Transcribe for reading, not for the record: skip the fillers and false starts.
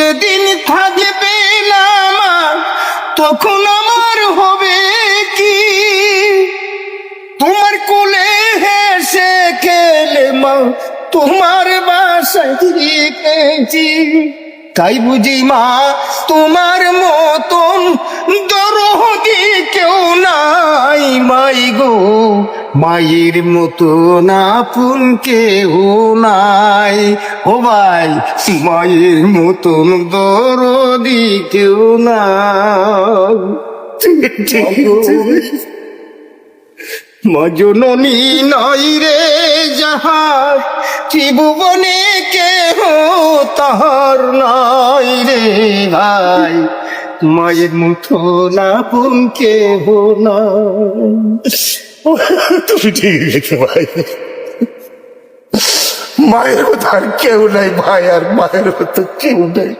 যেদিন থাকবে না মা তখন আমার হবে কি? তোমার কোলে হেসে খেলে মা তোমার বাসায় থেকেছি। তাই বুঝি মা তোমার মতন দরদি কেউ নাই মাই গো, মায়ের মতন আপন কেউ নাই। ও ভাই, মায়ের মতন দরদি কেউ নাই। মা জননী নাই রে যাহার, ত্রিভুবনে কেহ তাহার নাই রে ভাই, মায়ের মতন আপন কেহ নাই। তুমি ঠিক রেখে ভাই, মায়ের মতো আর কেউ নাই ভাই, আর মায়ের মতো কেউ নাই।